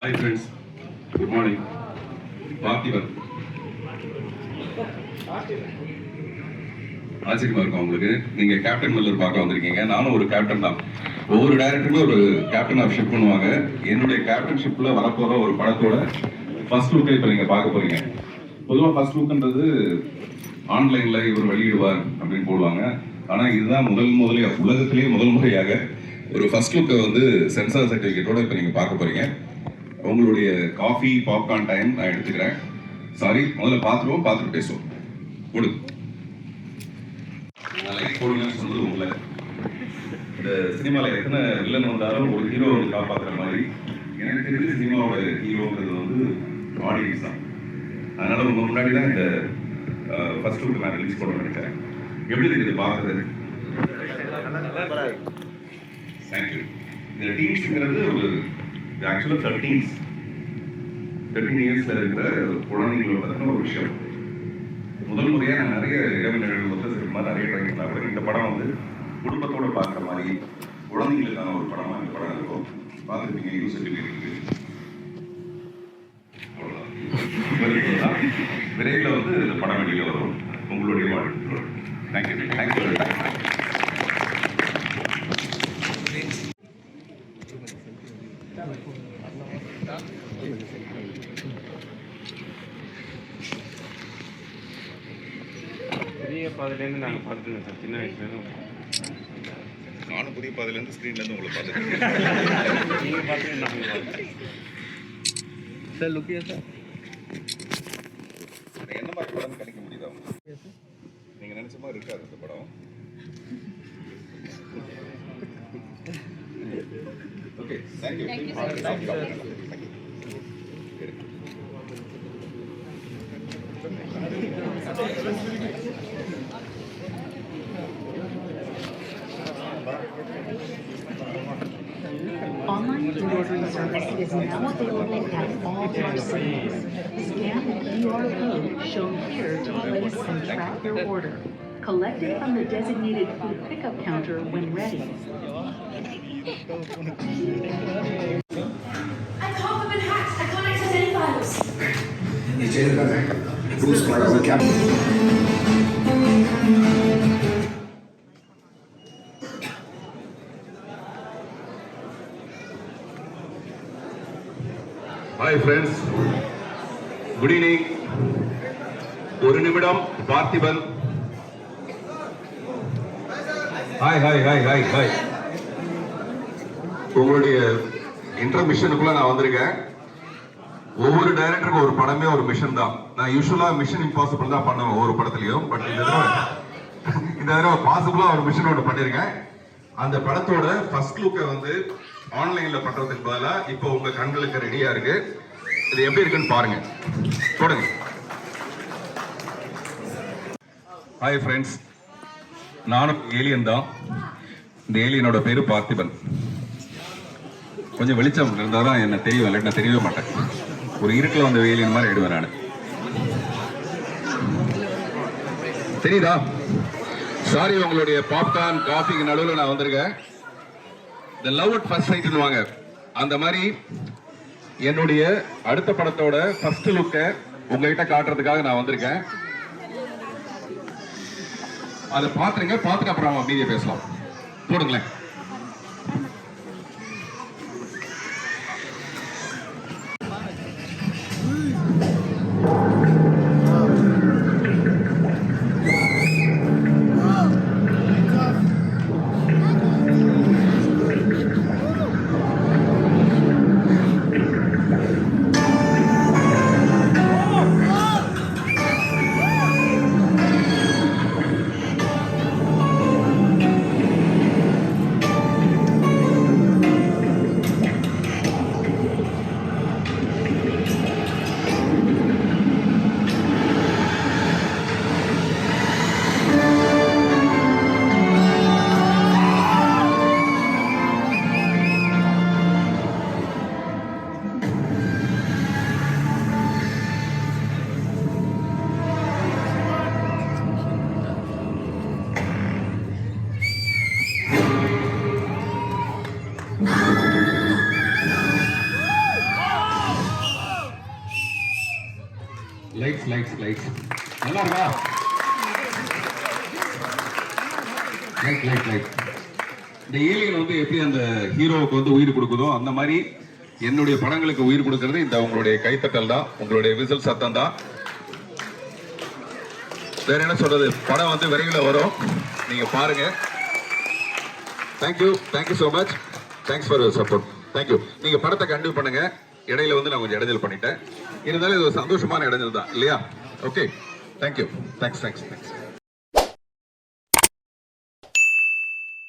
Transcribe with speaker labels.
Speaker 1: Hi friends, good morning. Parthiban. ஆச்சரியமா இருக்கும் உங்களுக்கு. நீங்க கேப்டன் மில்லர் பார்க்க வந்திருக்கீங்க. நானும் ஒரு கேப்டன் தான். ஒவ்வொரு டைரக்டருமே ஒரு கேப்டன் ஆஃப் ஷிப் பண்ணுவாங்க. என்னுடைய கேப்டன்ஷிப்ல வரப்போற ஒரு படத்தோட ஃபர்ஸ்ட் லுக்கை இப்போ நீங்க பார்க்க போறீங்க. பொதுவாக ஃபர்ஸ்ட் லுக்ன்றது ஆன்லைன்ல இவர் வெளியிடுவார் அப்படின்னு போடுவாங்க. ஆனா இதுதான் முதலே உலகத்திலேயே முதல் முறையாக ஒரு ஃபர்ஸ்ட் லுக்கை வந்து சென்சார் சர்டிஃபிகேட்டோட இப்போ நீங்க பார்க்க போறீங்க. உங்களுடைய காஃபி பாப்கார்ன் டைம் நான் எடுத்துக்கிறேன். சாரி, முதல்ல பார்த்துட்டு பேசுவோம். கொடு போடுங்கன்னு சொன்னது உங்களை. இந்த சினிமாவில் எத்தனை வில்லன் வந்தாலும் ஒரு ஹீரோ வந்து காப்பாற்றுற மாதிரி எனக்கு தெரிஞ்ச சினிமாவோட ஹீரோங்கிறது வந்து ஆடியன்ஸ் தான். அதனால உங்க முன்னாடி தான் இந்த ஃபர்ஸ்ட் லுக் நான் ரிலீஸ் பண்ண நினைக்கிறேன். எப்படி இருக்குது பார்க்குறது? தேங்க்யூ. இந்த டீம்ஸுங்கிறது ஒரு ஆக்சுவலாக 13 இயர்ஸ்ல இருக்கிற குழந்தைங்களோட பற்றின ஒரு விஷயம். முதல் முறையாக நான் நிறைய இடவினர்கள் வந்து சினிமா நிறைய ட்ரைனிங் இந்த படம் வந்து குடும்பத்தோட பார்க்குற மாதிரி குழந்தைங்களுக்கான ஒரு படமாக இந்த படம் இருக்கும். பார்த்துருப்பீங்க, யூஸ் சர்டிஃபிகேட் அவ்வளோதான். விரைவில் வந்து இந்த படம் வெளியில் வரும். உங்களுடைய வாழ்க்கை. தேங்க்யூ.
Speaker 2: புதிய பாதையிலேருந்து நாங்கள் பார்த்துருக்கோம் சார். சின்ன வயசுலேருந்து
Speaker 1: நானும் புதிய பாதையிலேருந்து ஸ்க்ரீன்லேருந்து உங்களை பார்த்துருக்கேன்.
Speaker 2: நீங்கள் பார்த்துட்டு நாங்கள் சார் லுக்கியா சார்
Speaker 1: என்ன மாதிரி படம் கணிக்க முடியுதா உங்களுக்கு? நீங்கள் நினச்ச மாதிரி இருக்காது இந்த படம். Okay, thank you.
Speaker 3: Online delivery service is now available at all our cities. Scan the QR code shown here to place and track your order. Collect it from the designated food pickup counter when ready.
Speaker 4: I call them in hacks. I can't access any files.
Speaker 5: Bruce Clark, Captain.
Speaker 1: Hi friends, good evening. ஒரு நிமிடம் Parthiban. Hi. உங்களுடைய இன்டர்மிஷனுக்குள்ள நான் வந்திருக்கேன். ஒவ்வொரு டைரக்டருக்கும் ஒரு படமே ஒரு mission தான். நான் யூஸ்வலா மிஷன் இம்பாசிபிள் தான் பண்ணுவேன் ஒவ்வொரு படத்துலையும். பட் இந்த தடவை பாசிபிளா ஒரு மிஷன் ஒன்று பண்ணிருக்கேன். அந்த படத்தோட ஃபர்ஸ்ட் லுக்கை வந்து ஆன்லைன்ல பண்றதுக்கு பதிலா இப்போ உங்க கண்களுக்கு ரெடியா இருக்கு. இது எப்படி இருக்குன்னு பாருங்க. போடுங்க. ஹாய் ஃப்ரெண்ட்ஸ், நானும் ஏலியன் தான். இந்த ஏலியனோட பேரு பார்த்திபன். கொஞ்சம் வெளிச்சம் இருந்தால் தான் என்ன தெரியும், இல்லை நான் தெரியவே மாட்டேன். ஒரு இருட்டில் வந்த ஏலியன் மாதிரி ஆயிடுவேன் நான். தெரியுதா? சாரி, உங்களுடைய பாப்கார்ன் காஃபிக்கு நடுவில் நான் வந்திருக்கேன். இந்த லவ் அட் ஃபர்ஸ்ட் சைட்னு வாங்க, அந்த மாதிரி என்னுடைய அடுத்த படத்தோட ஃபர்ஸ்ட் லுக்கை உங்ககிட்ட காட்டுறதுக்காக நான் வந்திருக்கேன். அதை பார்த்துருங்க. பார்த்துட்டு அப்புறம் மீதியை பேசலாம். போடுங்களேன். லைட்ஸ் லைட்ஸ் லைட்ஸ் நல்லா இருக்கா? Light light light. இந்த ஏலியன் வந்து எப்படி அந்த ஹீரோவுக்கு வந்து உயிர் கொடுக்குதோ அந்த மாதிரி என்னுடைய படங்களுக்கு உயிர் கொடுக்கிறது இந்த உங்களுடைய கைத்தட்டல் தான், உங்களுடைய விசில் சத்தம் தான். வேற என்ன சொல்றது, படம் வந்து விரைவில் வரும், நீங்க பாருங்க. Thank you so much, thanks for your support, thank you. நீங்க படத்தை கண்டினியூ பண்ணுங்க. இடையில வந்து நான் கொஞ்சம் இடைஞ்சல் பண்ணிட்டேன், இருந்தாலும் இது ஒரு சந்தோஷமான இடைஞ்சல் தான் இல்லையா? Okay, thank you, thanks.